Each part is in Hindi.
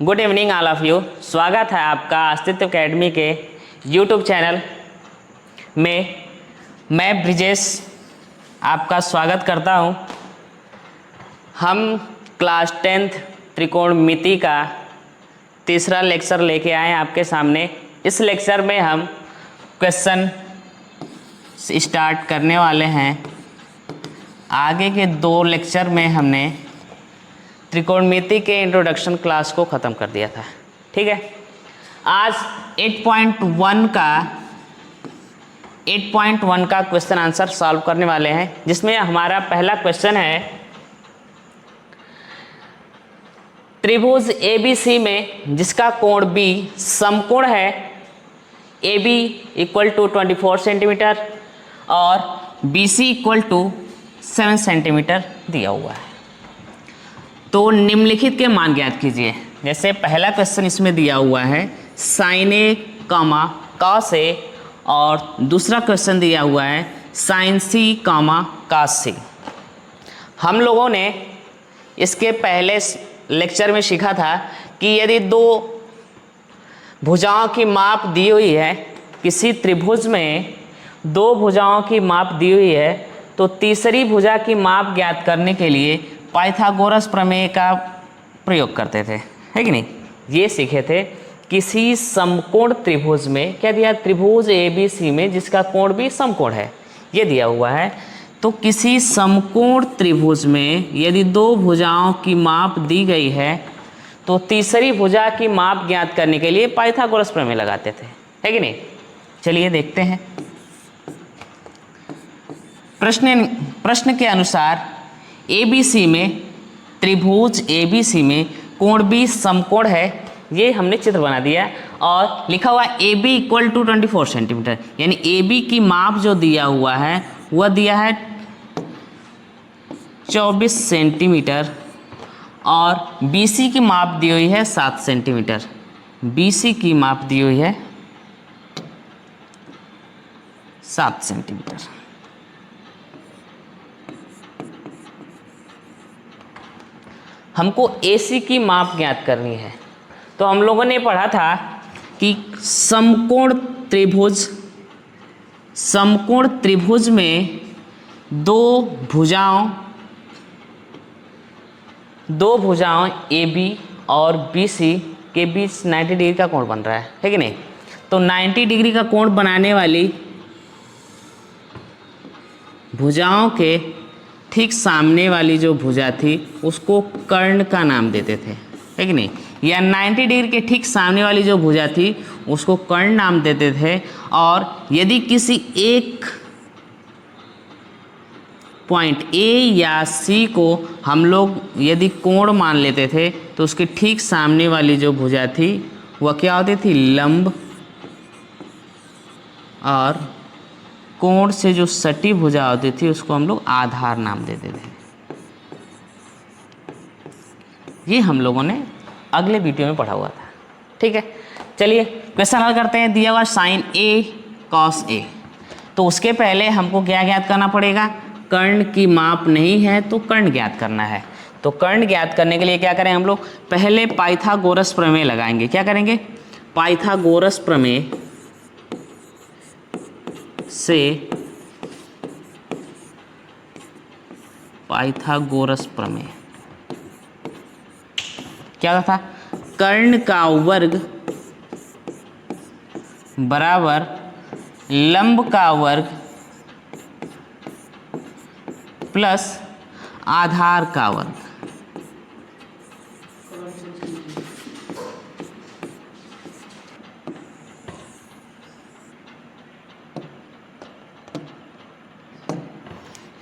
Good evening all of you. स्वागत है आपका अस्तित्व एकेडमी के यूट्यूब चैनल में। मैं ब्रिजेश आपका स्वागत करता हूं। हम क्लास 10th त्रिकोणमिति का तीसरा लेक्चर लेके आए हैं आपके सामने। इस लेक्चर में हम क्वेश्चन स्टार्ट करने वाले हैं। आगे के दो लेक्चर में हमने त्रिकोणमिति के इंट्रोडक्शन क्लास को ख़त्म कर दिया था। ठीक है, आज 8.1 का क्वेश्चन आंसर सॉल्व करने वाले हैं, जिसमें हमारा पहला क्वेश्चन है त्रिभुज ABC में जिसका कोण B समकोण है, AB इक्वल टू 24 सेंटीमीटर और BC इक्वल टू 7 सेंटीमीटर दिया हुआ है। तो निम्नलिखित के मान ज्ञात कीजिए। जैसे पहला क्वेश्चन इसमें दिया हुआ है sin A, cos A और दूसरा क्वेश्चन दिया हुआ है sin C, cos C। हम लोगों ने इसके पहले लेक्चर में सीखा था कि यदि दो भुजाओं की माप दी हुई है, किसी त्रिभुज में दो भुजाओं की माप दी हुई है, तो तीसरी भुजा की माप ज्ञात करने के लिए पाइथागोरस प्रमेय का प्रयोग करते थे, है कि नहीं। ये सीखे थे किसी समकोण त्रिभुज में, क्या दिया, त्रिभुज ABC में जिसका कोण भी समकोण है, ये दिया हुआ है। तो किसी समकोण त्रिभुज में यदि दो भुजाओं की माप दी गई है तो तीसरी भुजा की माप ज्ञात करने के लिए पाइथागोरस प्रमेय लगाते थे, है कि नहीं। चलिए देखते हैं। प्रश्न के अनुसार ABC में, त्रिभुज ABC में कोण B समकोण है, ये हमने चित्र बना दिया और लिखा हुआ AB इक्वल टू 24 सेंटीमीटर, यानी AB की माप जो दिया हुआ है वह दिया है 24 सेंटीमीटर और BC की माप दी हुई है 7 सेंटीमीटर। BC की माप दी हुई है 7 सेंटीमीटर। हमको AC की माप ज्ञात करनी है। तो हम लोगों ने पढ़ा था कि समकोण त्रिभुज में दो भुजाओं AB और BC के बीच 90 डिग्री का कोण बन रहा है कि नहीं। तो 90 डिग्री का कोण बनाने वाली भुजाओं के ठीक सामने वाली जो भुजा थी उसको कर्ण का नाम देते थे, है कि नहीं। या 90 डिग्री के ठीक सामने वाली जो भुजा थी उसको कर्ण नाम देते थे। और यदि किसी एक पॉइंट A या C को हम लोग यदि कोण मान लेते थे तो उसके ठीक सामने वाली जो भुजा थी वह क्या होती थी, लंब। और कोण से जो सटी भुजा होती थी उसको हम लोग आधार नाम देते थे। ये हम लोगों ने अगले वीडियो में पढ़ा हुआ था। ठीक है, चलिए क्वेश्चन हल करते हैं। दिया हुआ sin A cos A। तो उसके पहले हमको क्या ज्ञात करना पड़ेगा, कर्ण की माप नहीं है तो कर्ण ज्ञात करना है। तो कर्ण ज्ञात करने के लिए क्या करें हम लोग, पहले पाइथागोरस प्रमेय लगाएंगे। क्या करेंगे, पाइथागोरस प्रमेय से पाइथागोरस प्रमेय क्या होता था, कर्ण का वर्ग बराबर लंब का वर्ग प्लस आधार का वर्ग।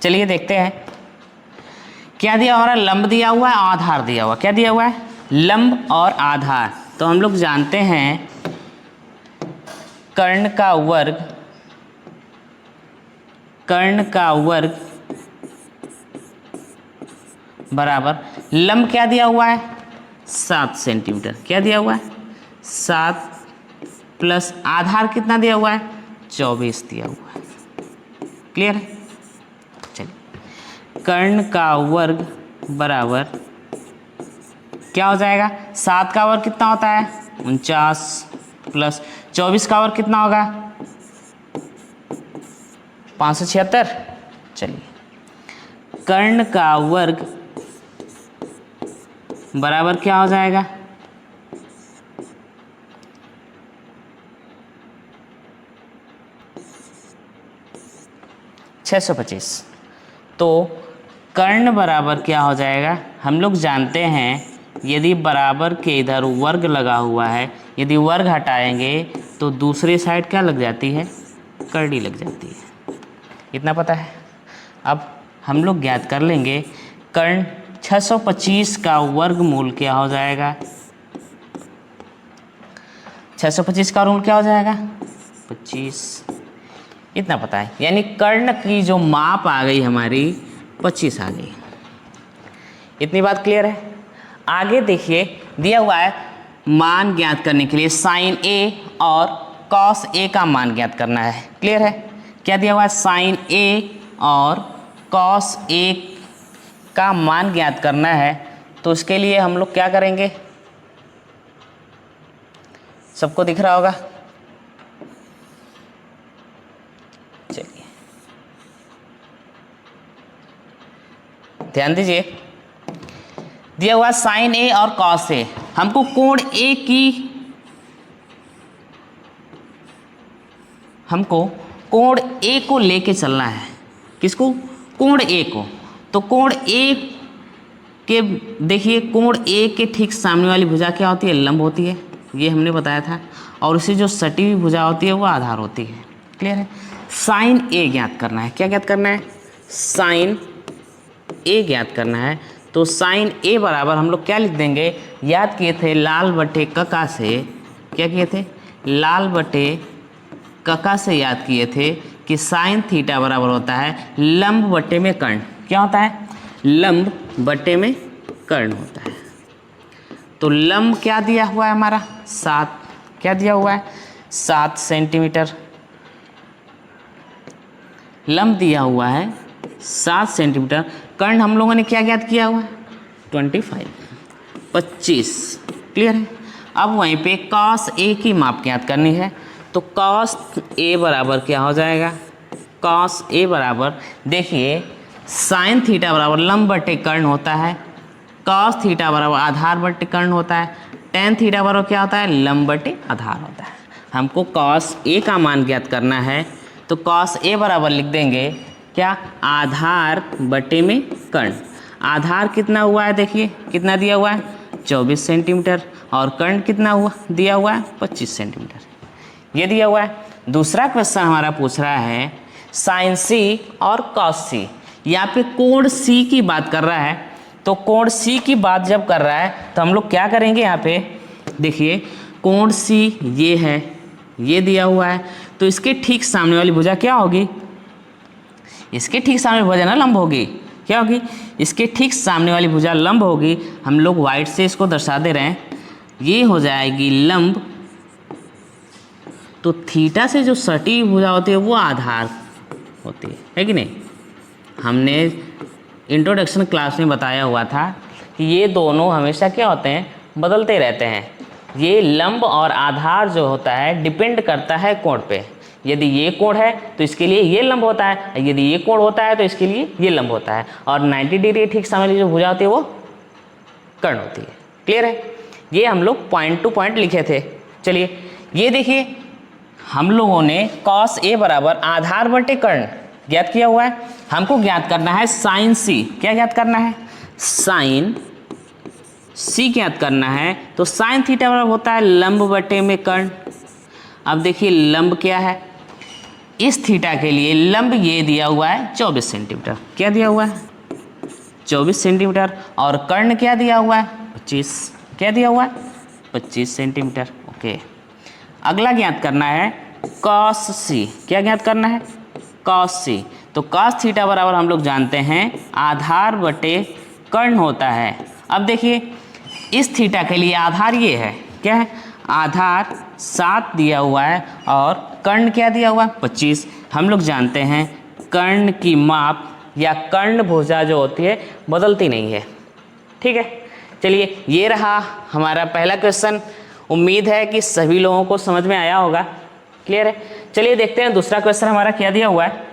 चलिए देखते हैं क्या दिया हुआ है। लंब दिया हुआ है, आधार दिया हुआ। क्या दिया हुआ है, लंब और आधार। तो हम लोग जानते हैं कर्ण का वर्ग बराबर लंब क्या दिया हुआ है, 7 सेंटीमीटर। क्या दिया हुआ है, 7 प्लस आधार कितना दिया हुआ है, 24 दिया हुआ है। क्लियर है। चलिए, कर्ण का वर्ग बराबर क्या हो जाएगा, 7 का वर्ग कितना होता है 49 प्लस 24 का वर्ग कितना होगा 576। चलिए कर्ण का वर्ग बराबर क्या हो जाएगा, छः सौ पच्चीस। तो कर्ण बराबर क्या हो जाएगा, हम लोग जानते हैं यदि बराबर के इधर वर्ग लगा हुआ है, यदि वर्ग हटाएंगे तो दूसरी साइड क्या लग जाती है, करड़ी लग जाती है, इतना पता है। अब हम लोग ज्ञात कर लेंगे कर्ण 625 का वर्गमूल क्या हो जाएगा, 625 का वर्गमूल क्या हो जाएगा 25, इतना पता है। यानी कर्ण की जो माप आ गई हमारी 25 आ गई। इतनी बात क्लियर है। आगे देखिए दिया हुआ है मान ज्ञात करने के लिए साइन ए और कॉस ए का मान ज्ञात करना है। क्लियर है, क्या दिया हुआ है, साइन ए और कॉस ए का मान ज्ञात करना है। तो इसके लिए हम लोग क्या करेंगे, सबको दिख रहा होगा, चलिए ध्यान दीजिए। दिया हुआ साइन ए और कॉस ए, हमको कोण ए की, हमको कोण ए को लेके चलना है। किसको, कोण ए को। तो कोण ए के देखिए, कोण ए के ठीक सामने वाली भुजा क्या होती है, लंब होती है, ये हमने बताया था। और उसी जो सटी हुई भुजा होती है वो आधार होती है। क्लियर है। साइन ए ज्ञात करना है, क्या ज्ञात करना है, साइन ए ज्ञात करना है। तो साइन ए बराबर हम लोग क्या लिख देंगे, याद किए थे लाल बटे कका से, क्या किए थे, लाल बटे कका से याद किए थे कि साइन थीटा बराबर होता है लंब बटे में कर्ण। क्या होता है, लंब बटे में कर्ण होता है। तो लंब क्या दिया हुआ है हमारा 7, क्या दिया हुआ है 7 सेंटीमीटर, लंब दिया हुआ है 7 सेंटीमीटर। कर्ण हम लोगों ने क्या ज्ञात किया हुआ है 25। क्लियर है। अब वहीं पे कॉस ए की माप ज्ञात करनी है। तो कॉस ए बराबर क्या हो जाएगा, कॉस ए बराबर देखिए साइन थीटा बराबर लंब बटे कर्ण होता है, कॉस थीटा बराबर आधार बटे कर्ण होता है, टेन थीटा बराबर क्या होता है, लंब बटे आधार होता है। हमको कॉस ए का मान ज्ञात करना है। तो कॉस ए बराबर लिख देंगे क्या, आधार बटे में कर्ण। आधार कितना हुआ है, देखिए कितना दिया हुआ है 24 सेंटीमीटर, और कर्ण कितना हुआ दिया हुआ है 25 सेंटीमीटर, ये दिया हुआ है। दूसरा क्वेश्चन हमारा पूछ रहा है साइन सी और कॉस सी। यहाँ पे कोण सी की बात कर रहा है। तो कोण सी की बात जब कर रहा है तो हम लोग क्या करेंगे, यहाँ पे देखिए कोण सी ये है, ये दिया हुआ है। तो इसके ठीक सामने वाली भुजा क्या होगी, इसके ठीक सामने भुजा ना लंब होगी, क्या होगी, इसके ठीक सामने वाली भुजा लंब होगी। हम लोग वाइट से इसको दर्शा दे रहे हैं, ये हो जाएगी लंब। तो थीटा से जो सटी भुजा होती है वो आधार होती है कि नहीं। हमने इंट्रोडक्शन क्लास में बताया हुआ था कि ये दोनों हमेशा क्या होते हैं, बदलते रहते हैं। ये लंब और आधार जो होता है डिपेंड करता है कोण पे। यदि ये कोण है तो इसके लिए ये लंब होता है, यदि ये कोण होता है तो इसके लिए ये लंब होता है। और 90 डिग्री ठीक सामने जो भुजा होती है वो कर्ण होती है। क्लियर है। ये हम लोग पॉइंट टू पॉइंट लिखे थे। चलिए ये देखिए हम लोगों ने कॉस ए बराबर आधार बटे कर्ण ज्ञात किया हुआ है। हमको ज्ञात करना है साइन सी। क्या ज्ञात करना है, साइन सी ज्ञात करना है। तो साइन थीटा बराबर होता है लंब बटे में कर्ण। अब देखिए लंब क्या है, इस थीटा के लिए लंब ये दिया हुआ है 24 सेंटीमीटर। क्या दिया हुआ है 24 सेंटीमीटर। और कर्ण क्या दिया हुआ है 25। क्या दिया हुआ है 25 सेंटीमीटर। ओके, अगला ज्ञात करना है कॉस सी। क्या ज्ञात करना है, कॉस सी। तो कॉस थीटा बराबर हम लोग जानते हैं आधार बटे कर्ण होता है। अब देखिए इस थीटा के लिए आधार ये है, क्या है, आधार 7 दिया हुआ है और कर्ण क्या दिया हुआ है 25। हम लोग जानते हैं कर्ण की माप या कर्ण भुजा जो होती है बदलती नहीं है। ठीक है, चलिए ये रहा हमारा पहला क्वेश्चन। उम्मीद है कि सभी लोगों को समझ में आया होगा। क्लियर है? चलिए देखते हैं दूसरा क्वेश्चन हमारा क्या दिया हुआ है।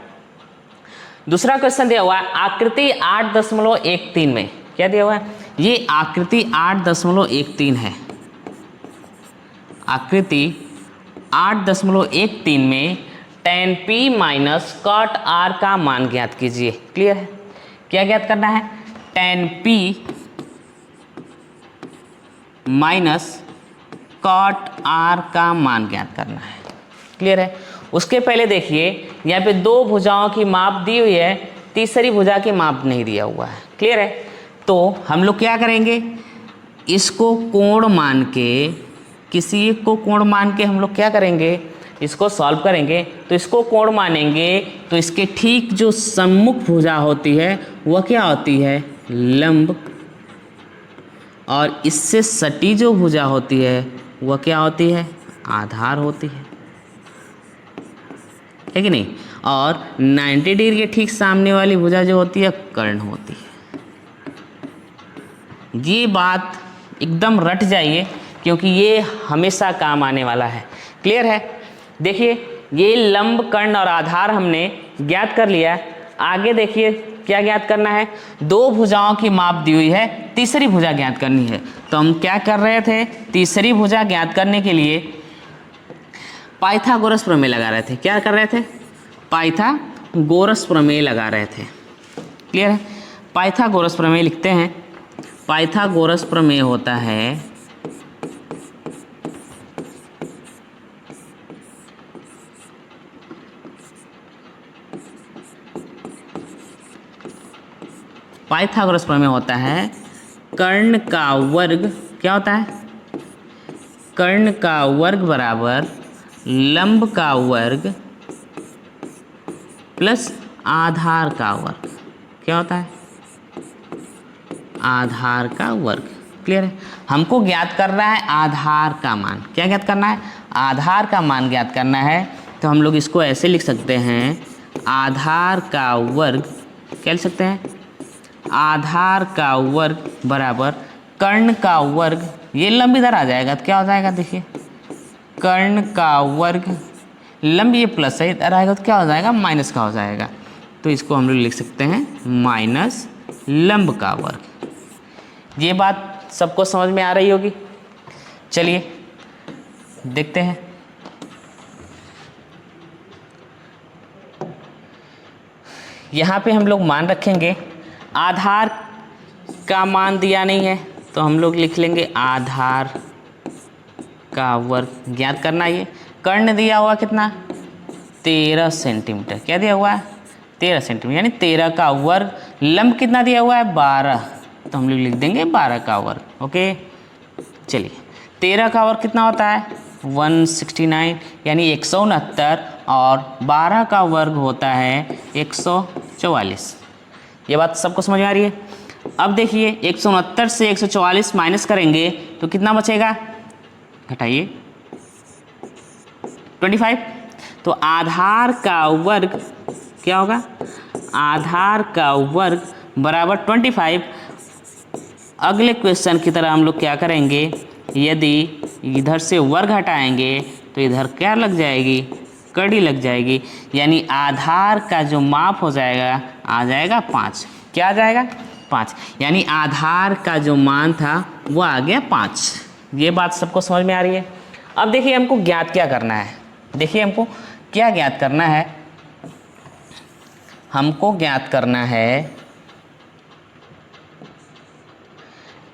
दूसरा क्वेश्चन दिया हुआ है आकृति 8.13 में। क्या दिया हुआ है? ये आकृति 8.13 है। आकृति 8.13 में tan p minus cot r का मान ज्ञात कीजिए। क्लियर है? क्या ज्ञात करना है? tan p minus cot r का मान ज्ञात करना है। क्लियर है? उसके पहले देखिए यहाँ पे दो भुजाओं की माप दी हुई है, तीसरी भुजा की माप नहीं दिया हुआ है। क्लियर है? तो हम लोग क्या करेंगे, इसको कोण मान के, किसी एक को कोण मान के हम लोग क्या करेंगे, इसको सॉल्व करेंगे। तो इसको कोण मानेंगे तो इसके ठीक जो सम्मुख भुजा होती है वह क्या होती है, लंब, और इससे सटी जो भुजा होती है वह क्या होती है, आधार होती है कि नहीं। और 90 डिग्री के ठीक सामने वाली भुजा जो होती है कर्ण होती है। ये बात एकदम रट जाइए क्योंकि ये हमेशा काम आने वाला है। क्लियर है? देखिए ये लंब, कर्ण और आधार हमने ज्ञात कर लिया। आगे देखिए क्या ज्ञात करना है, दो भुजाओं की माप दी हुई है, तीसरी भुजा ज्ञात करनी है। तो हम क्या कर रहे थे, तीसरी भुजा ज्ञात करने के लिए पाइथागोरस प्रमेय लगा रहे थे। क्या कर रहे थे, पाइथागोरस प्रमेय लगा रहे थे। क्लियर है? पाइथागोरस प्रमेय लिखते हैं। पाइथागोरस प्रमेय होता है पाइथागोरस प्रमेय होता है कर्ण का वर्ग, क्या होता है, कर्ण का वर्ग बराबर लंब का वर्ग प्लस आधार का वर्ग। क्या होता है, आधार का वर्ग। क्लियर है? हमको ज्ञात करना है आधार का मान। क्या ज्ञात करना है, आधार का मान ज्ञात करना है। तो हम लोग इसको ऐसे लिख सकते हैं, आधार का वर्ग, क्या लिख सकते हैं, आधार का वर्ग बराबर कर्ण का वर्ग, ये लंब इधर आ जाएगा तो क्या हो जाएगा, देखिए कर्ण का वर्ग, लंब ये प्लस है इधर आएगा तो क्या हो जाएगा, माइनस का हो जाएगा। तो इसको हम लोग लिख सकते हैं माइनस लंब का वर्ग। ये बात सबको समझ में आ रही होगी। चलिए देखते हैं। यहाँ पे हम लोग मान रखेंगे, आधार का मान दिया नहीं है तो हम लोग लिख लेंगे आधार का वर्ग। ज्ञात करना ये कर्ण दिया हुआ कितना, 13 सेंटीमीटर। क्या दिया हुआ है, 13 सेंटीमीटर, यानी 13 का वर्ग। लंब कितना दिया हुआ है, 12, तो हम लोग लिख देंगे 12 का वर्ग। ओके, चलिए 13 का वर्ग कितना होता है, 169, यानी 169, और 12 का वर्ग होता है 144। ये बात सबको समझ में आ रही है। अब देखिए 169 से 144 माइनस करेंगे तो कितना बचेगा, घटाइए 25। तो आधार का वर्ग क्या होगा, आधार का वर्ग बराबर 25। अगले क्वेश्चन की तरह हम लोग क्या करेंगे, यदि इधर से वर्ग हटाएंगे तो इधर क्या लग जाएगी, कड़ी लग जाएगी, यानी आधार का जो माप हो जाएगा आ जाएगा 5। क्या आ जाएगा, 5, यानी आधार का जो मान था वो आ गया 5। ये बात सबको समझ में आ रही है। अब देखिए हमको ज्ञात क्या करना है, देखिए हमको क्या ज्ञात करना है, हमको ज्ञात करना है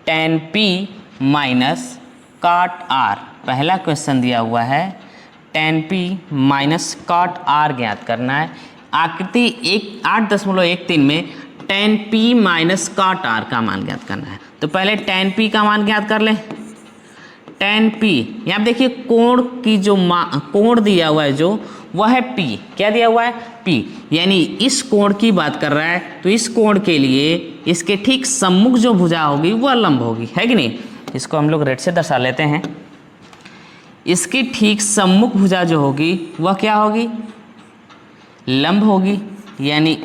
tan p minus cot r। पहला क्वेश्चन दिया हुआ है tan p minus cot r ज्ञात करना है। आकृति 8.13 में tan p minus cot r का मान ज्ञात करना है। तो पहले tan p का मान ज्ञात कर लें। tan p, यहाँ देखिए कोण की जो कोण दिया हुआ है जो वह है p। क्या दिया हुआ है, p, यानी इस कोण की बात कर रहा है तो इस कोण के लिए इसके ठीक सम्मुख जो भुजा होगी वह लंब होगी, है कि नहीं। इसको हम लोग रेड से दर्शा लेते हैं। इसकी ठीक सम्मुख भुजा जो होगी वह क्या होगी, लंब होगी, यानी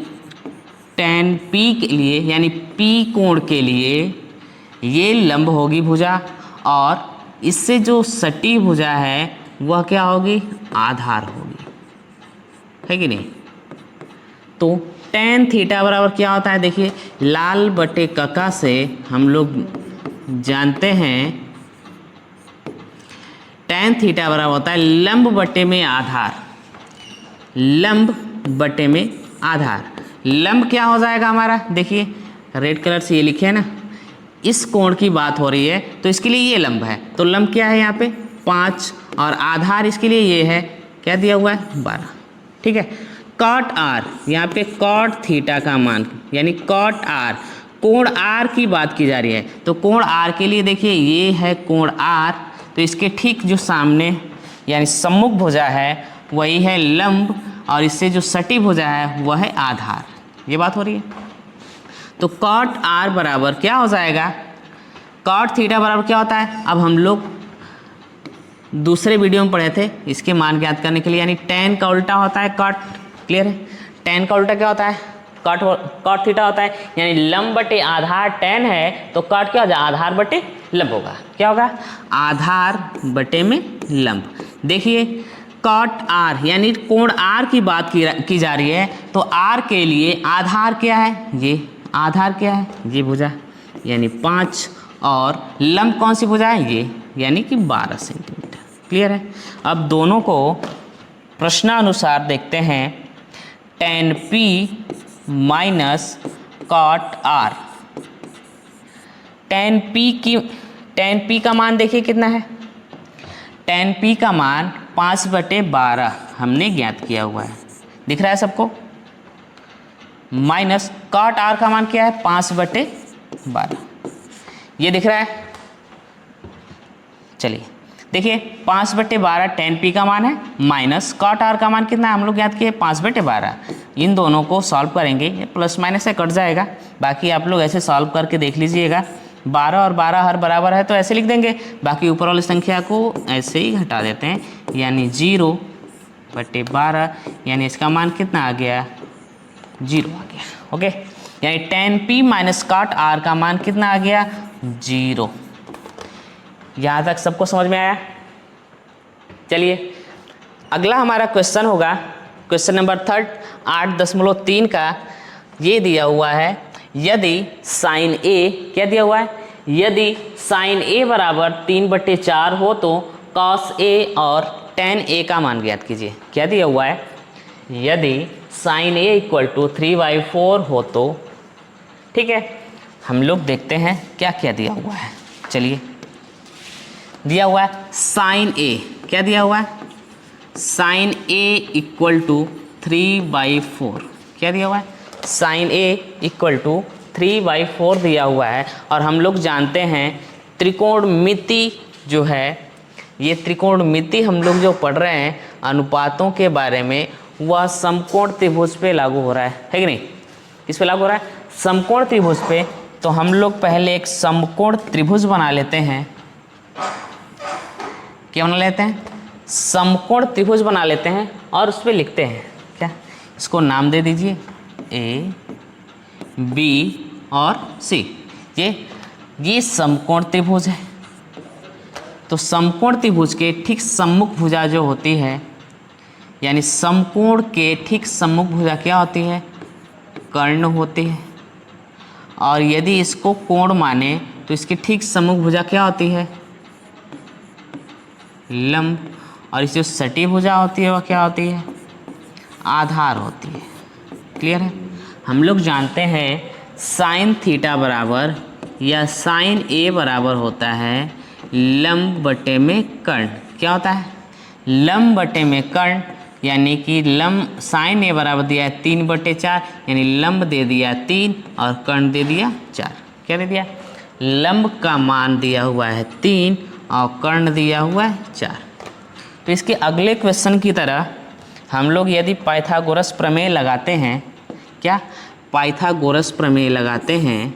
tan p के लिए, यानी p कोण के लिए ये लंब होगी भुजा और इससे जो सटी भुजा है वह क्या होगी, आधार होगी, है कि नहीं। तो tan थीटा बराबर क्या होता है, देखिए लाल बटे कका से हम लोग जानते हैं tan थीटा बराबर होता है लंब बटे में आधार, लंब बटे में आधार। लंब क्या हो जाएगा हमारा, देखिए रेड कलर से ये लिखे है ना, इस कोण की बात हो रही है तो इसके लिए ये लंब है, तो लंब क्या है यहाँ पे 5 और आधार इसके लिए ये है, क्या दिया हुआ है 12, ठीक है। कॉट आर, यहाँ पे कॉट थीटा का मान यानी कॉट आर, कोण आर की बात की जा रही है, तो कोण आर के लिए देखिए ये है कोण आर, तो इसके ठीक जो सामने यानी सम्मुख भुजा है वही है लंब और इससे जो सटी भुजा है वह है आधार, ये बात हो रही है। तो कॉट आर बराबर क्या हो जाएगा, कॉट थीटा बराबर क्या होता है, अब हम लोग दूसरे वीडियो में पढ़े थे इसके मान ज्ञात करने के लिए, यानी tan का उल्टा होता है कॉट, क्लियर है। tan का उल्टा क्या होता है, कॉट थीटा होता है, यानी लंब बटे आधार tan है तो कॉट क्या हो जाए, आधार बटे लंब होगा, क्या होगा आधार बटे में लंब। देखिए कॉट आर यानी कोण आर की बात की जा रही है, तो आर के लिए आधार क्या है, ये आधार क्या है, ये भुजा यानी 5 और लंब कौन सी भुजा है, ये यानी कि 12 सेंटीमीटर, क्लियर है। अब दोनों को प्रश्नानुसार देखते हैं, tan P minus cot r, tan P का मान देखिए कितना है, tan P का मान 5/12 हमने ज्ञात किया हुआ है, दिख रहा है सबको, माइनस कॉट आर का मान क्या है 5/12, ये दिख रहा है। चलिए देखिए 5/12 tan P का मान है, माइनस कॉट आर का मान कितना है, हम लोग याद किए 5/12। इन दोनों को सॉल्व करेंगे, ये प्लस माइनस से कट जाएगा, बाकी आप लोग ऐसे सॉल्व करके देख लीजिएगा। 12 और 12 हर बराबर है तो ऐसे लिख देंगे, बाकी ऊपर वाली संख्या को ऐसे ही घटा देते हैं, यानी 0/12, यानी इसका मान कितना आ गया 0 आ गया, ओके। यानी tan P minus cot r का मान कितना आ गया 0। यहाँ तक सबको समझ में आया। चलिए अगला हमारा क्वेश्चन होगा क्वेश्चन नंबर 8.3 का, ये दिया हुआ है यदि साइन ए, क्या दिया हुआ है, यदि साइन ए बराबर 3/4 हो तो कॉस ए और tan ए का मान ज्ञात कीजिए। क्या दिया हुआ है, यदि साइन ए इक्वल टू 3/4 हो तो, ठीक है। हम लोग देखते हैं क्या क्या दिया हुआ है। चलिए दिया हुआ है साइन ए, क्या दिया हुआ है, साइन ए इक्वल टू 3/4, क्या दिया हुआ है, साइन ए इक्वल टू 3/4 दिया हुआ है। और हम लोग जानते हैं त्रिकोणमिति जो है, ये त्रिकोणमिति हम लोग जो पढ़ रहे हैं अनुपातों के बारे में, वह समकोण त्रिभुज पे लागू हो रहा है कि नहीं, किस पे लागू हो रहा है, समकोण त्रिभुज पे। तो हम लोग पहले एक समकोण त्रिभुज बना लेते हैं, क्या बना लेते हैं, समकोण त्रिभुज बना लेते हैं और उस पर लिखते हैं क्या, इसको नाम दे दीजिए ए बी और सी। ये समकोण त्रिभुज है। तो समकोण त्रिभुज के ठीक सम्मुख भुजा जो होती है, यानी समकोण के ठीक सम्मुख भुजा क्या होती है, कर्ण होती है। और यदि इसको कोण माने तो इसकी ठीक सम्मुख भुजा क्या होती है, लंब। और इस जो सटी भुजा होती है वह क्या होती है, आधार होती है, क्लियर है। हम लोग जानते हैं साइन थीटा बराबर या साइन ए बराबर होता है लंब बटे में कर्ण, क्या होता है, लंब बटे में कर्ण, यानी कि लंब साइन ए बराबर दिया है 3/4, यानी लंब दे दिया 3 और कर्ण दे दिया 4, क्या दे दिया, लंब का मान दिया हुआ है 3 और कर्ण दिया हुआ है 4। तो इसके अगले क्वेश्चन की तरह हम लोग यदि पाइथागोरस प्रमेय लगाते हैं, क्या पाइथागोरस प्रमेय लगाते हैं,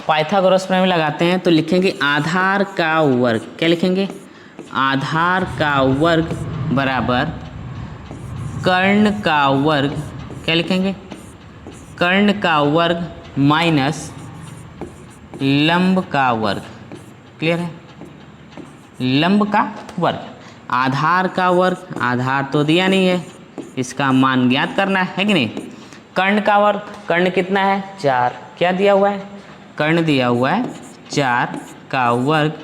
पाइथागोरस प्रमेय लगाते हैं तो लिखेंगे आधार का वर्ग, क्या लिखेंगे, आधार का वर्ग बराबर कर्ण का वर्ग, क्या लिखेंगे, कर्ण का वर्ग माइनस लंब का वर्ग। क्लियर है, लंब का वर्ग। आधार का वर्ग, आधार तो दिया नहीं है, इसका मान ज्ञात करना है कि नहीं। कर्ण का वर्ग, कर्ण कितना है 4, क्या दिया हुआ है, कर्ण दिया हुआ है 4 का वर्ग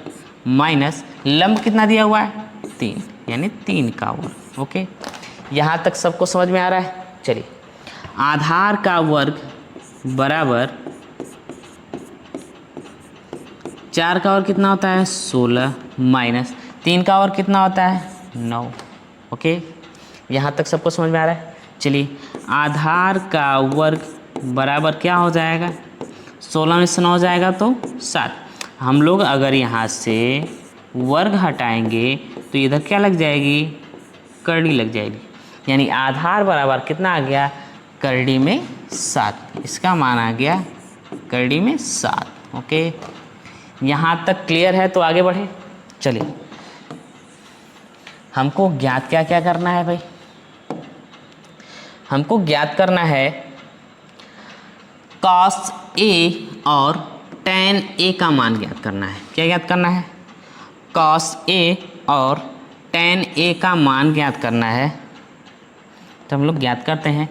माइनस लंब कितना दिया हुआ है 3, यानी 3 का वर्ग। ओके, यहाँ तक सबको समझ में आ रहा है। चलिए, आधार का वर्ग बराबर 4 का वर्ग कितना होता है 16 माइनस 3 का वर्ग कितना होता है 9। ओके, यहाँ तक सबको समझ में आ रहा है। चलिए, आधार का वर्ग बराबर क्या हो जाएगा, 16 में से 9 जाएगा तो 7। हम लोग अगर यहाँ से वर्ग हटाएंगे तो इधर क्या लग जाएगी, करड़ी लग जाएगी, यानी आधार बराबर कितना आ गया, करड़ी में 7। इसका मान आ गया करड़ी में 7। ओके, यहाँ तक क्लियर है तो आगे बढ़े। चलिए, हमको ज्ञात क्या क्या करना है भाई, हमको ज्ञात करना है cos A और tan A का मान ज्ञात करना है। क्या ज्ञात करना है, cos A और tan A का मान ज्ञात करना है। तो हम लोग ज्ञात करते हैं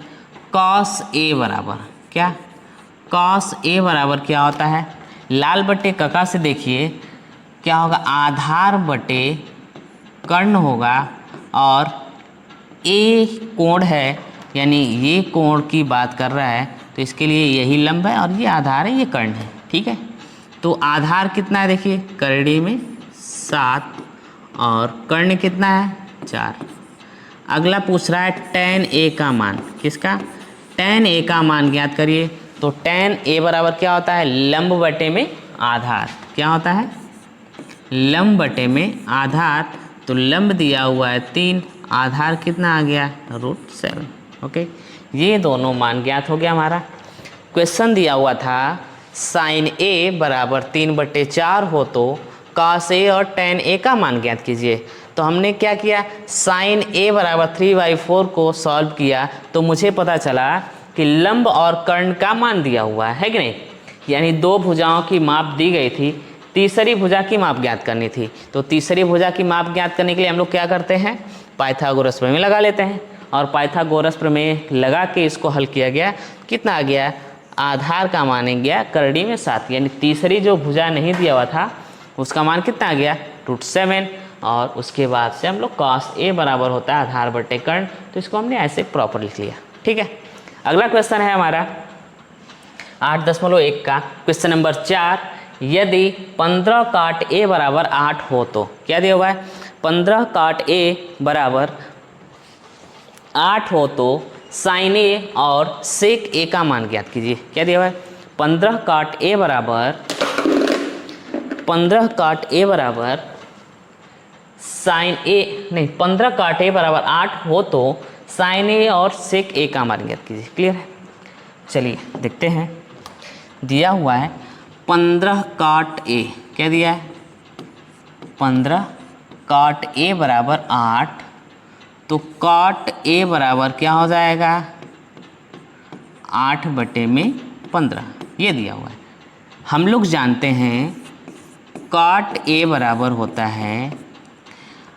cos A बराबर क्या, cos A बराबर क्या होता है, लाल बटे कका से देखिए क्या होगा, आधार बटे कर्ण होगा और A कोण है, यानी ये कोण की बात कर रहा है तो इसके लिए यही लंब है और ये आधार है, ये कर्ण है। ठीक है, तो आधार कितना है देखिए, करड़ी में 7 और कर्ण कितना है 4। अगला पूछ रहा है tan A का मान, किसका, tan A का मान ज्ञात करिए। तो tan A बराबर क्या होता है, लंब बटे में आधार। क्या होता है, लंब बटे में आधार। तो लंब दिया हुआ है 3, आधार कितना आ गया √7। ओके, ये दोनों मान ज्ञात हो गया हमारा। क्वेश्चन दिया हुआ था sin A बराबर 3/4 हो तो cos A और tan A का मान ज्ञात कीजिए। तो हमने क्या किया, sin A बराबर 3/4 को सॉल्व किया तो मुझे पता चला कि लंब और कर्ण का मान दिया हुआ है कि नहीं, यानी 2 भुजाओं की माप दी गई थी, तीसरी भुजा की माप ज्ञात करनी थी। तो तीसरी भुजा की माप ज्ञात करने के लिए हम लोग क्या करते हैं, पाइथागोरस प्रमेय लगा लेते हैं और पाइथागोरस प्रमेय लगा के इसको हल किया गया। कितना आ गया, आधार का मान गया करड़ी में 7, यानी तीसरी जो भुजा नहीं दिया हुआ था उसका मान कितना आ गया √7। और उसके बाद से हम लोग cos A बराबर होता है आधार बटे कर्ण, तो इसको हमने ऐसे प्रॉपर लिख लिया। ठीक है, अगला क्वेश्चन है हमारा 8.1 का क्वेश्चन नंबर 4। यदि 15 काट A बराबर 8 हो तो, क्या दिया हुआ है, 15 काट A बराबर 8 हो तो sin A और sec A का मान ज्ञात कीजिए। क्या दिया हुआ है, 15 काट A बराबर sin A, नहीं 15 काट A बराबर 8 हो तो sin A और sec A का मान ज्ञात कीजिए। क्लियर है, चलिए देखते हैं। दिया हुआ है 15 काट A, क्या दिया है, 15 काट A बराबर 8, तो काट A बराबर क्या हो जाएगा 8/15, ये दिया हुआ है। हम लोग जानते हैं काट A बराबर होता है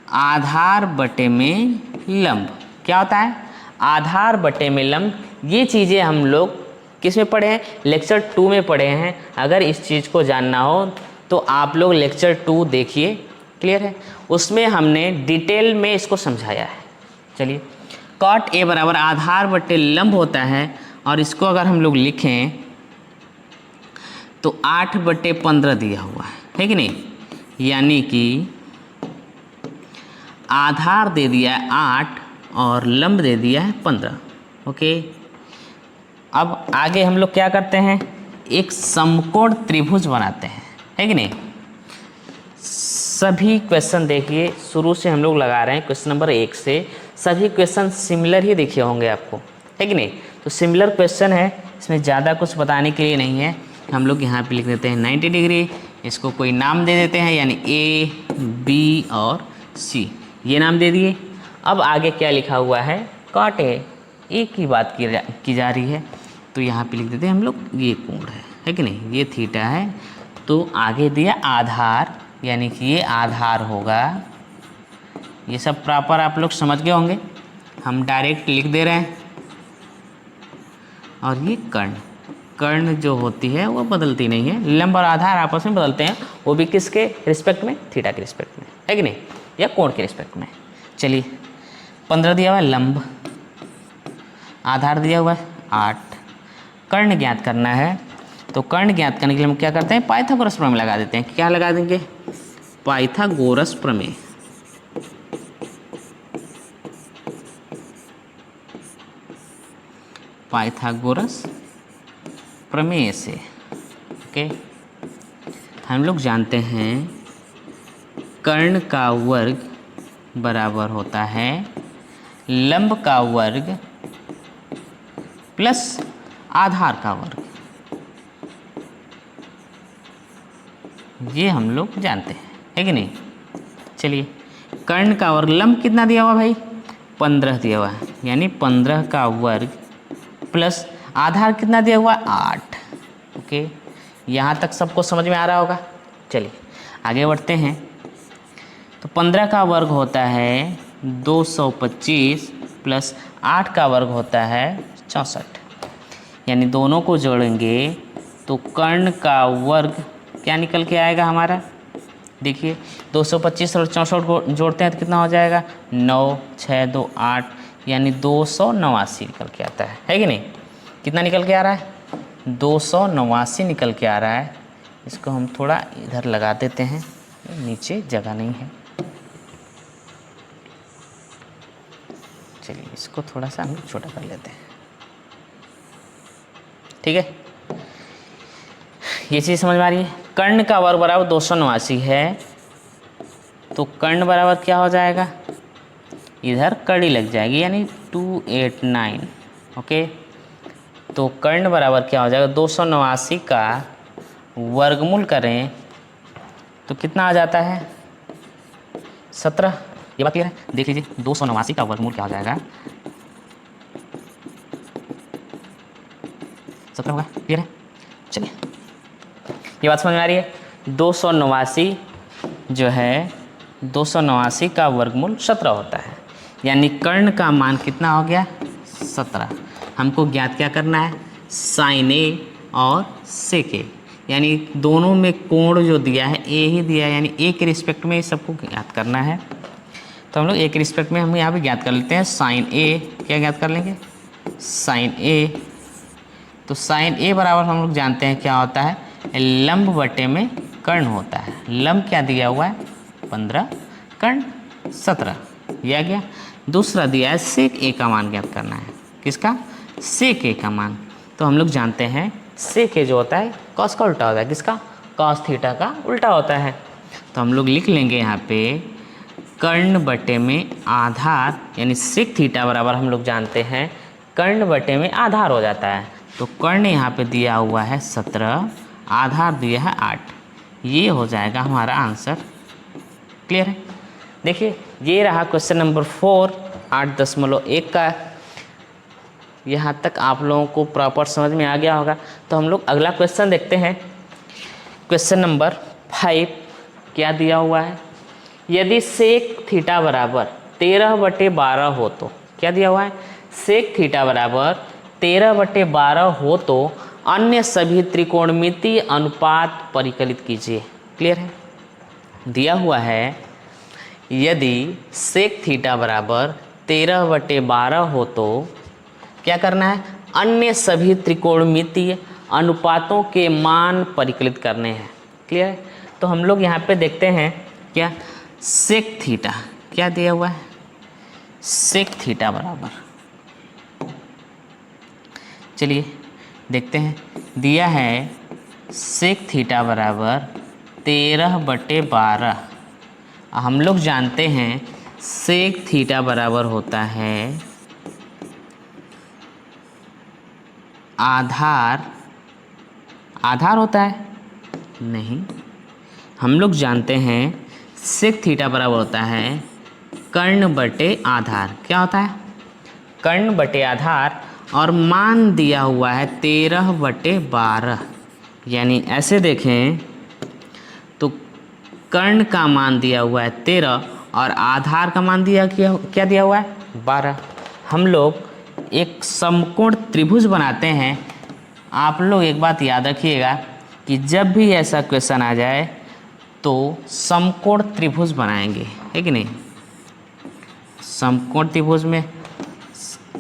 आधार बटे में लंब। क्या होता है, आधार बटे में लंब। ये चीज़ें हम लोग किस में पढ़े हैं, लेक्चर 2 में पढ़े हैं। अगर इस चीज़ को जानना हो तो आप लोग लेक्चर 2 देखिए। क्लियर है, उसमें हमने डिटेल में इसको समझाया है। चलिए, कॉट A बराबर आधार बटे लंब होता है और इसको अगर हम लोग लिखें तो 8/15 दिया हुआ है कि नहीं, यानी कि आधार दे दिया है 8 और लंब दे दिया है 15। ओके, अब आगे हम लोग क्या करते हैं, एक समकोण त्रिभुज बनाते हैं, है कि नहीं। सभी क्वेश्चन देखिए, शुरू से हम लोग लगा रहे हैं क्वेश्चन नंबर 1 से, सभी क्वेश्चन सिमिलर ही दिखे होंगे आपको, है कि नहीं। तो सिमिलर क्वेश्चन है, इसमें ज़्यादा कुछ बताने के लिए नहीं है। हम लोग यहाँ पे लिख देते हैं 90 डिग्री, इसको कोई नाम दे देते हैं, यानी A, B और सी, ये नाम दे दिए। अब आगे क्या लिखा हुआ है, कॉट ए, एक की बात की जा रही है, तो यहाँ पे लिख देते हैं हम लोग ये कोण है कि नहीं, ये थीटा है। तो आगे दिया आधार, यानी कि ये आधार होगा। ये सब प्रॉपर आप लोग समझ गए होंगे, हम डायरेक्ट लिख दे रहे हैं। और ये कर्ण, कर्ण जो होती है वो बदलती नहीं है, लंब और आधार आपस में बदलते हैं, वो भी किसके रिस्पेक्ट में, थीटा के रिस्पेक्ट में, है कि नहीं, या कोण के रिस्पेक्ट में। चलिए 15 दिया हुआ है लंब, आधार दिया हुआ है 8, कर्ण ज्ञात करना है। तो कर्ण ज्ञात करने के लिए हम क्या करते हैं, पाइथागोरस प्रमेय लगा देते हैं। क्या लगा देंगे, पाइथागोरस प्रमेय। पाइथागोरस प्रमेय से ओके, हम लोग जानते हैं कर्ण का वर्ग बराबर होता है लंब का वर्ग प्लस आधार का वर्ग। ये हम लोग जानते हैं, है कि नहीं। चलिए कर्ण का वर्ग, लंब कितना दिया हुआ भाई, 15 दिया हुआ है, यानी 15 का वर्ग प्लस आधार कितना दिया हुआ, 8। ओके, यहाँ तक सबको समझ में आ रहा होगा। चलिए आगे बढ़ते हैं। तो 15 का वर्ग होता है 225 प्लस 8 का वर्ग होता है 64, यानी दोनों को जोड़ेंगे तो कर्ण का वर्ग क्या निकल के आएगा हमारा, देखिए 225 और 64 को जोड़ते हैं तो कितना हो जाएगा, 9 6 2 8, यानी 289 निकल के आता है कि नहीं। कितना निकल के आ रहा है, 289 निकल के आ रहा है। इसको हम थोड़ा इधर लगा देते हैं, नीचे जगह नहीं है। चलिए इसको थोड़ा सा हम छोटा कर लेते हैं, ठीक है। ये चीज़ समझ में आ रही है। कर्ण का वर्ग बराबर 289 है, तो कर्ण बराबर क्या हो जाएगा, इधर कड़ी लग जाएगी, यानी 289। ओके, तो कर्ण बराबर क्या हो जाएगा, 289 का वर्गमूल करें तो कितना आ जाता है, 17। ये बात क्लियर है, देख लीजिए 289 का वर्गमूल क्या हो जाएगा, 17 होगा। क्लियर है, चलिए ये बात समझ में आ रही है। 289 जो है, 289 का वर्गमूल 17 होता है, यानी कर्ण का मान कितना हो गया, 17। हमको ज्ञात क्या करना है, साइन ए और सेक ए, यानी दोनों में कोण जो दिया है ए ही दिया है, यानी ए के रिस्पेक्ट में सबको ज्ञात करना है। तो हम लोग ए के रिस्पेक्ट में हम यहाँ पे ज्ञात कर लेते हैं, साइन ए क्या ज्ञात कर लेंगे, साइन ए। तो साइन ए बराबर हम लोग जानते हैं क्या होता है, लंब बटे में कर्ण होता है। लंब क्या दिया हुआ है, 15, कर्ण 17, यह आ गया। दूसरा दिया है सेक ए का मान ज्ञात करना है, किसका, सेक ए का मान। तो हम लोग जानते हैं सेक ए जो होता है कॉस का उल्टा होता है, किसका, कॉस थीटा का उल्टा होता है। तो हम लोग लिख लेंगे यहाँ पे कर्ण बटे में आधार, यानी सेक थीटा बराबर हम लोग जानते हैं कर्ण बटे में आधार हो जाता है। तो कर्ण यहाँ पे दिया हुआ है 17, आधार दिया है 8, ये हो जाएगा हमारा आंसर। क्लियर है, देखिए ये रहा क्वेश्चन नंबर 4, 8.1 का। यहाँ तक आप लोगों को प्रॉपर समझ में आ गया होगा। तो हम लोग अगला क्वेश्चन देखते हैं, क्वेश्चन नंबर 5। क्या दिया हुआ है, यदि सेक थीटा बराबर 13/12 हो तो, क्या दिया हुआ है, सेक थीटा बराबर 13/12 हो तो अन्य सभी त्रिकोणमितीय अनुपात परिकलित कीजिए। क्लियर है, दिया हुआ है यदि सेक थीटा बराबर 13/12 हो तो क्या करना है, अन्य सभी त्रिकोणमितीय अनुपातों के मान परिकलित करने हैं। क्लियर है, तो हम लोग यहाँ पे देखते हैं क्या, सेक थीटा क्या दिया हुआ है, सेक थीटा बराबर, चलिए देखते हैं, दिया है सेक थीटा बराबर 13/12। हम लोग जानते हैं सेक थीटा बराबर होता है आधार, आधार होता है नहीं, हम लोग जानते हैं सेक थीटा बराबर होता है कर्ण बटे आधार। क्या होता है? कर्ण बटे आधार, और मान दिया हुआ है 13/12। यानी ऐसे देखें तो कर्ण का मान दिया हुआ है 13 और आधार का मान क्या दिया हुआ है? 12। हम लोग एक समकोण त्रिभुज बनाते हैं। आप लोग एक बात याद रखिएगा कि जब भी ऐसा क्वेश्चन आ जाए तो समकोण त्रिभुज बनाएंगे, है कि नहीं? समकोण त्रिभुज में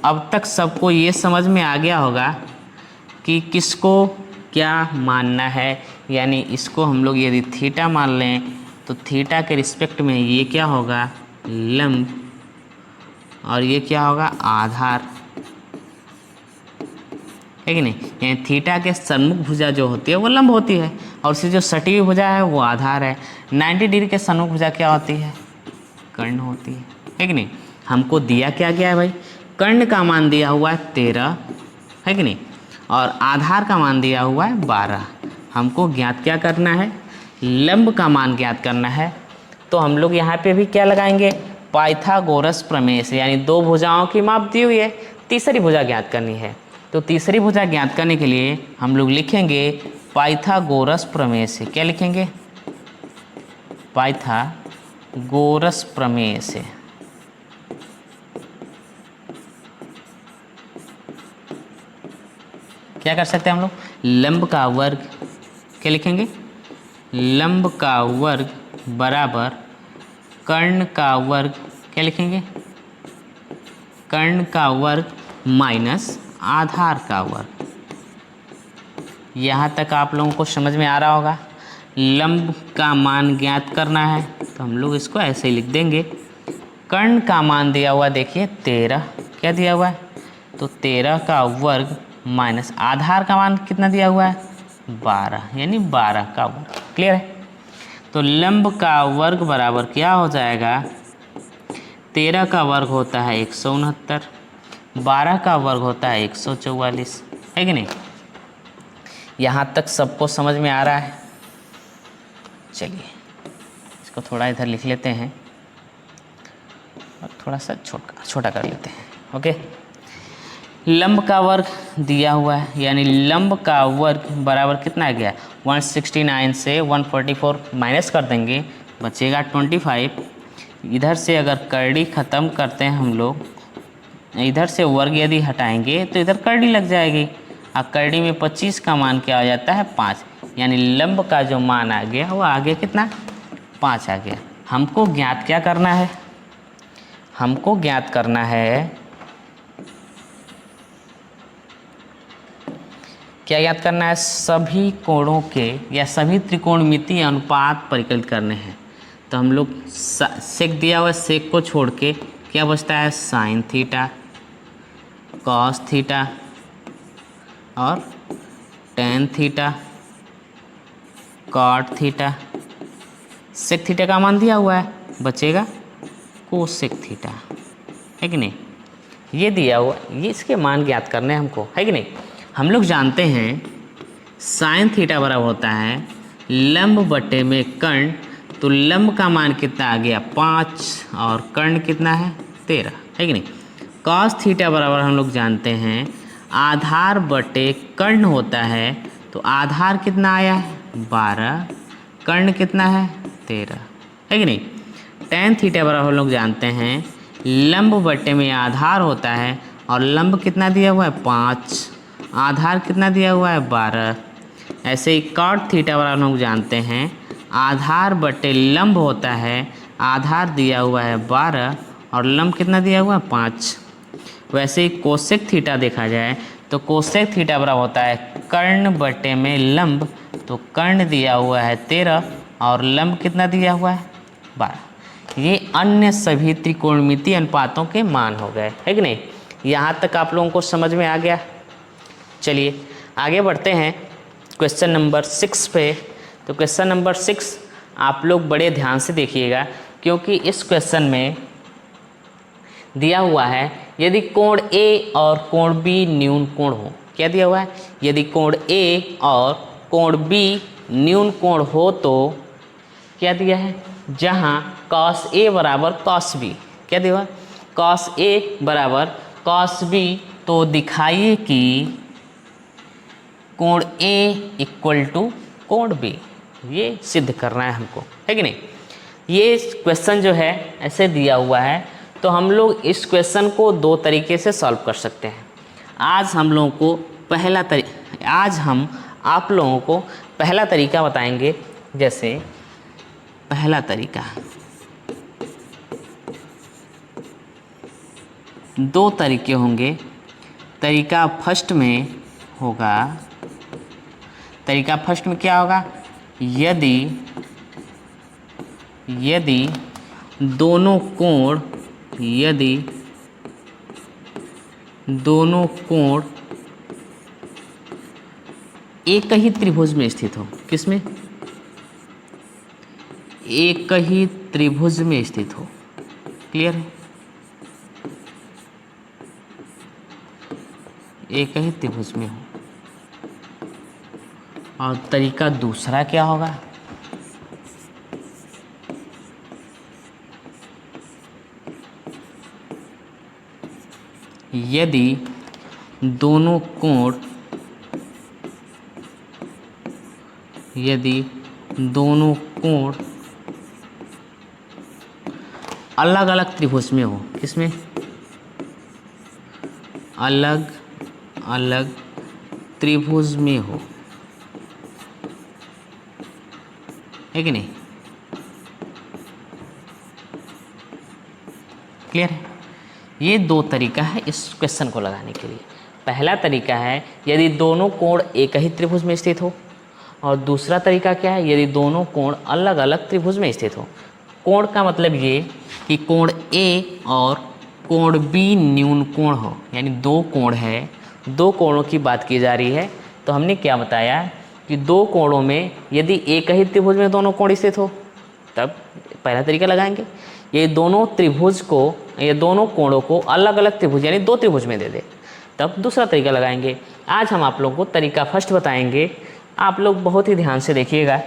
अब तक सबको ये समझ में आ गया होगा कि किसको क्या मानना है। यानी इसको हम लोग यदि थीटा मान लें तो थीटा के रिस्पेक्ट में ये क्या होगा? लंब, और ये क्या होगा? आधार, है कि नहीं? यानी थीटा के सन्मुख भुजा जो होती है वो लंब होती है, और उससे जो सटी हुई भुजा है वो आधार है। 90 डिग्री के सन्मुख भुजा क्या होती है? कर्ण होती है कि नहीं? हमको दिया क्या गया है भाई? कर्ण का मान दिया हुआ है 13, है कि नहीं? और आधार का मान दिया हुआ है 12। हमको ज्ञात क्या करना है? लंब का मान ज्ञात करना है। तो हम लोग यहाँ पे भी क्या लगाएंगे? पाइथागोरस प्रमेय से, यानी दो भुजाओं की माप दी हुई है, तीसरी भुजा ज्ञात करनी है। तो तीसरी भुजा ज्ञात करने के लिए हम लोग लिखेंगे पाइथागोरस प्रमेय से। क्या लिखेंगे? पाइथागोरस प्रमेय से। क्या कर सकते हैं हम लोग? लंब का वर्ग, क्या लिखेंगे? लंब का वर्ग बराबर कर्ण का वर्ग, क्या लिखेंगे? कर्ण का वर्ग माइनस आधार का वर्ग। यहाँ तक आप लोगों को समझ में आ रहा होगा। लंब का मान ज्ञात करना है तो हम लोग इसको ऐसे ही लिख देंगे। कर्ण का मान दिया हुआ देखिए 13, क्या दिया हुआ है? तो 13 का वर्ग माइनस आधार का मान कितना दिया हुआ है? 12, यानी 12 का वर्ग। क्लियर है? तो लंब का वर्ग बराबर क्या हो जाएगा? 13 का वर्ग होता है 169, 12 का वर्ग होता है 144, है कि नहीं? यहाँ तक सबको समझ में आ रहा है? चलिए इसको थोड़ा इधर लिख लेते हैं और थोड़ा सा छोटा कर लेते हैं। ओके, लंब का वर्ग दिया हुआ है, यानी लंब का वर्ग बराबर कितना आ गया? 169 से 144 माइनस कर देंगे, बचेगा 25। इधर से अगर कर्डी ख़त्म करते हैं हम लोग, इधर से वर्ग यदि हटाएंगे तो इधर कर्डी लग जाएगी, और कर्डी में 25 का मान क्या आ जाता है? 5। यानी लंब का जो मान आ गया वो आ गया कितना? 5 आ गया। हमको ज्ञात क्या करना है? हमको ज्ञात करना है, क्या ज्ञात करना है? सभी कोणों के या सभी त्रिकोणमितीय अनुपात परिकलित करने हैं। तो हम लोग सेक दिया हुआ, सेक को छोड़ के क्या बचता है? साइन थीटा, कॉस थीटा और tan theta, cot theta. Sec theta का मान दिया हुआ है, बचेगा कोसेक थीटा, है कि नहीं? ये दिया हुआ, ये इसके मान ज्ञात करने हैं हमको, है कि नहीं? हम लोग जानते हैं साइन थीटा बराबर होता है लंब बटे में कर्ण। तो लंब का मान कितना आ गया? 5, और कर्ण कितना है? 13, है कि नहीं? कॉस थीटा बराबर हम लोग जानते हैं आधार बटे कर्ण होता है। तो आधार कितना आया है? 12, कर्ण कितना है? 13, है कि नहीं? टेन थीटा बराबर हम लोग जानते हैं लंब बटे में आधार होता है, और लंब कितना दिया हुआ है? 5, आधार कितना दिया हुआ है? 12। ऐसे ही कॉट थीटा बराबर हम लोग जानते हैं आधार बटे लंब होता है, आधार दिया हुआ है 12 और लंब कितना दिया हुआ है? 5। वैसे ही कोसेक थीटा देखा जाए तो कोसेक थीटा बराबर होता है कर्ण बटे में लंब। तो कर्ण दिया हुआ है 13 और लंब कितना दिया हुआ है? 12। ये अन्य सभी त्रिकोणमितीय अनुपातों के मान हो गए, है कि नहीं? यहाँ तक आप लोगों को समझ में आ गया? चलिए आगे बढ़ते हैं क्वेश्चन नंबर 6 पे। तो क्वेश्चन नंबर 6 आप लोग बड़े ध्यान से देखिएगा, क्योंकि इस क्वेश्चन में दिया हुआ है यदि कोण ए और कोण बी न्यून कोण हो। क्या दिया हुआ है? यदि कोण ए और कोण बी न्यून कोण हो तो क्या दिया है? जहाँ cos A बराबर cos B, क्या देगा cos A बराबर cos B, तो दिखाइए कि कोण A इक्वल टू कोण B, ये सिद्ध करना है हमको, है कि नहीं। ये क्वेश्चन जो है ऐसे दिया हुआ है, तो हम लोग इस क्वेश्चन को दो तरीके से सॉल्व कर सकते हैं। आज हम आप लोगों को पहला तरीका बताएंगे। जैसे पहला तरीका, दो तरीके होंगे। तरीका फर्स्ट में क्या होगा, यदि दोनों कोण एक ही त्रिभुज में स्थित हो, किसमें, एक ही त्रिभुज में स्थित हो, क्लियर है, एक ही त्रिभुज में हो। और तरीका दूसरा क्या होगा, यदि दोनों कोण अलग अलग त्रिभुज में हो, किसमें, अलग अलग त्रिभुज में हो, है कि नहीं, क्लियर है। ये दो तरीका है इस क्वेश्चन को लगाने के लिए। पहला तरीका है यदि दोनों कोण एक ही त्रिभुज में स्थित हो, और दूसरा तरीका क्या है, यदि दोनों कोण अलग अलग त्रिभुज में स्थित हो। कोण का मतलब ये कि कोण A और कोण B न्यून कोण हो, यानी दो कोण है, दो कोणों की बात की जा रही है। तो हमने क्या बताया कि दो कोणों में यदि एक ही त्रिभुज में दोनों कोण स्थित हो, तब पहला तरीका लगाएंगे। ये दोनों कोणों को अलग अलग त्रिभुज यानी दो त्रिभुज में दे दे, तब दूसरा तरीका लगाएंगे। आज हम आप लोगों को तरीका फर्स्ट बताएंगे, आप लोग बहुत ही ध्यान से देखिएगा।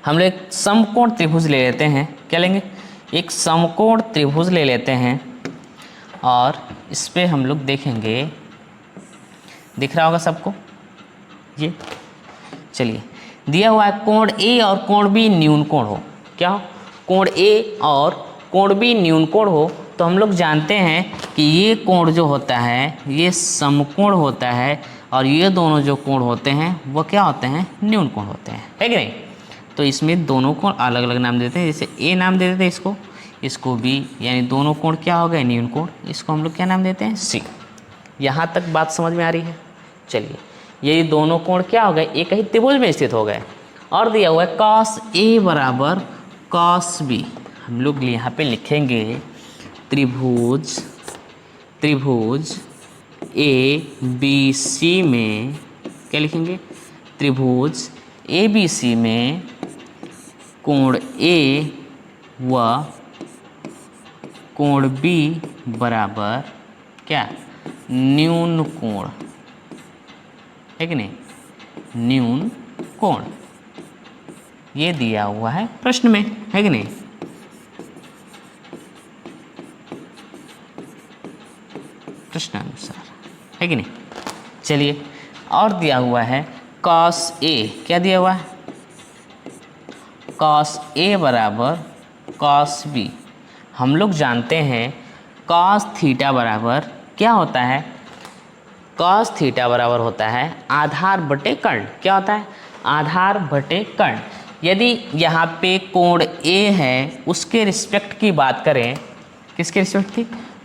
हम लोग एक समकोण त्रिभुज ले लेते हैं, क्या लेंगे, एक समकोण त्रिभुज ले लेते हैं, और इस पे हम लोग देखेंगे, दिख रहा होगा सबको ये, चलिए दिया हुआ है कोण A और कोण B न्यून कोण हो, क्या हो, कोण A और कोण B न्यून कोण हो, तो हम लोग जानते हैं कि ये कोण जो होता है ये समकोण होता है, और ये दोनों जो कोण होते हैं वो क्या होते हैं, न्यून कोण होते हैं, है कि नहीं। तो इसमें दोनों कोण अलग अलग नाम देते हैं, जैसे A नाम दे देते हैं इसको B, यानी दोनों कोण क्या हो गए, न्यून कोण, इसको हम लोग क्या नाम देते हैं, C। यहाँ तक बात समझ में आ रही है। चलिए, ये दोनों कोण क्या हो गए, एक ही त्रिभुज में स्थित हो गए, और दिया हुआ है cos A बराबर cos B। हम लोग यहाँ पे लिखेंगे त्रिभुज ABC में, क्या लिखेंगे, त्रिभुज ABC में कोण A व कोण B बराबर क्या, न्यून कोण, है कि नहीं, न्यून कोण, ये दिया हुआ है प्रश्न में, है कि नहीं। प्रश्नानुसार, है कि नहीं। चलिए, और दिया हुआ है cos A, क्या दिया हुआ है, cos A बराबर cos B। हम लोग जानते हैं cos थीटा बराबर क्या होता है, cos थीटा बराबर होता है आधार बटे कर्ण, क्या होता है, आधार बटे कर्ण। यदि यहाँ पे कोण A है उसके रिस्पेक्ट की बात करें, किसके रिस्पेक्ट की,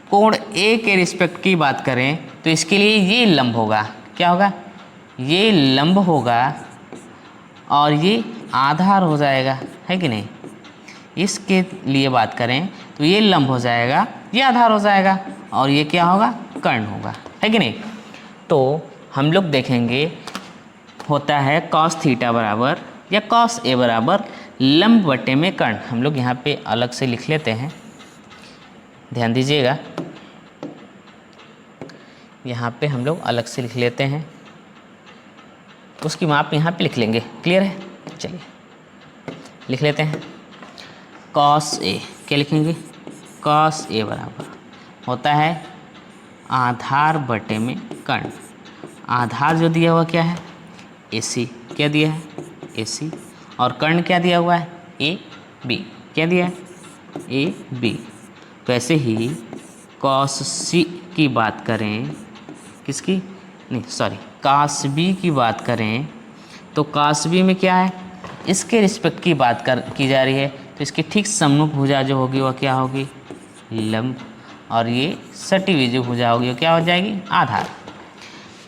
कोण A के रिस्पेक्ट की बात करें, तो इसके लिए ये लंब होगा, क्या होगा, ये लंब होगा, और ये आधार हो जाएगा, है कि नहीं। इसके लिए बात करें तो ये लंब हो जाएगा, ये आधार हो जाएगा, और ये क्या होगा, कर्ण होगा, है कि नहीं। तो हम लोग देखेंगे होता है cos थीटा बराबर या cos A बराबर लंब बटे में कर्ण। हम लोग यहाँ पे अलग से लिख लेते हैं, ध्यान दीजिएगा, यहाँ पे हम लोग अलग से लिख लेते हैं, उसकी माप यहाँ पे लिख लेंगे, क्लियर है। चलिए लिख लेते हैं, कॉस ए, क्या लिखेंगे, कॉस ए बराबर होता है आधार बटे में कर्ण। आधार जो दिया हुआ क्या है, ए सी, क्या दिया है, ए सी, और कर्ण क्या दिया हुआ है, ए बी, क्या दिया है, ए बी। तो ऐसे ही कॉस सी की बात करें, किसकी, नहीं सॉरी, कॉस बी की बात करें तो कॉस बी में क्या है, इसके रिस्पेक्ट की बात की जा रही है, तो इसकी ठीक सम्मुख भुजा जो होगी वह क्या होगी, लंब, और ये सटी हुई जो भुजा होगी वो क्या हो जाएगी, आधार।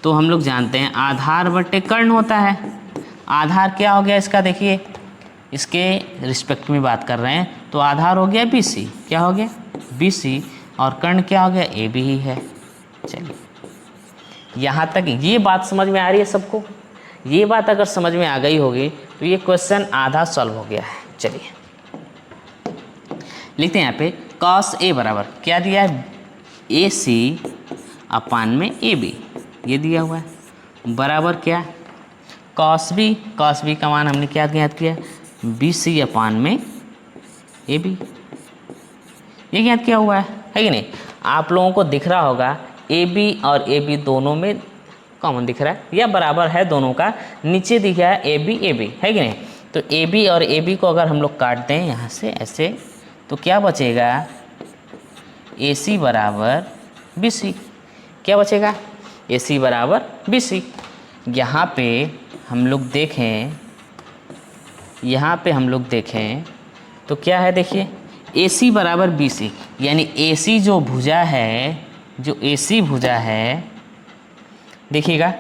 तो हम लोग जानते हैं आधार बटे कर्ण होता है। आधार क्या हो गया इसका, देखिए इसके रिस्पेक्ट में बात कर रहे हैं, तो आधार हो गया बी सी, क्या हो गया, बी सी, और कर्ण क्या हो गया, ए बी ही है। चलिए यहाँ तक ये बात समझ में आ रही है सबको। ये बात अगर समझ में आ गई होगी तो ये क्वेश्चन आधा सॉल्व हो गया है। चलिए लिखते हैं यहाँ पे कॉस ए बराबर क्या दिया है, ए सी अपान में ए बी, ये दिया हुआ है, बराबर क्या, कॉस बी का मान हमने क्या ज्ञात किया, बी सी अपान में ए बी, ये ज्ञात किया हुआ है कि नहीं। आप लोगों को दिख रहा होगा ए बी और ए बी दोनों में कॉमन दिख रहा है या बराबर है दोनों का, नीचे दिख रहा है ए बी है कि नहीं। तो ए बी और ए बी को अगर हम लोग काटते हैं यहाँ से ऐसे, तो क्या बचेगा, ए सी बराबर बी सी, क्या बचेगा, ए सी बराबर बी सी। यहाँ पे हम लोग देखें, तो क्या है, देखिए ए सी बराबर बी सी, यानी ए सी जो भुजा है, जो ए सी भुजा है, देखिएगा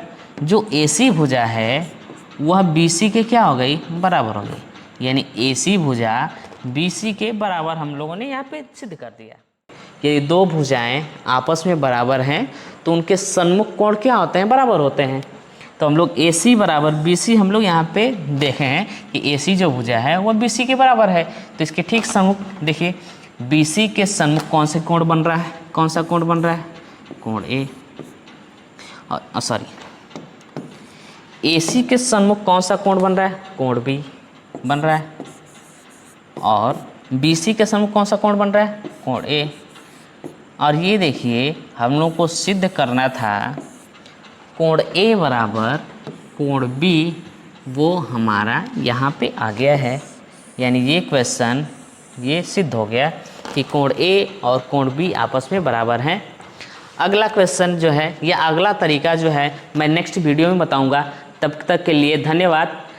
जो ए सी भुजा है वह बी सी के क्या हो गई, बराबर हो गई, यानी ए सी भुजा बी सी के बराबर हम लोगों ने यहाँ पे सिद्ध कर दिया। यदि दो भुजाएं आपस में बराबर हैं तो उनके सन्मुख कोण क्या होते हैं, बराबर होते हैं। तो हम लोग ए सी बराबर बी सी हम लोग यहाँ पे देखे हैं कि ए सी जो भुजा है वह बी सी के बराबर है, तो इसके ठीक सन्मुख देखिए बी सी के सन्मुख कौन से कोण बन रहा है, कौन सा कोण बन रहा है, कोण ए, और सॉरी ए सी के सन्मुख कौन सा कोण बन रहा है, कोण बी बन रहा है, और बी सी के सन्मुख कौन सा कोण बन रहा है, कोण ए। और ये देखिए हम लोग को सिद्ध करना था कोण ए बराबर कोण बी, वो हमारा यहाँ पे आ गया है, यानी ये क्वेश्चन ये सिद्ध हो गया कि कोण ए और कोण बी आपस में बराबर हैं। अगला क्वेश्चन जो है या अगला तरीका जो है मैं नेक्स्ट वीडियो में बताऊंगा। तब तक के लिए धन्यवाद।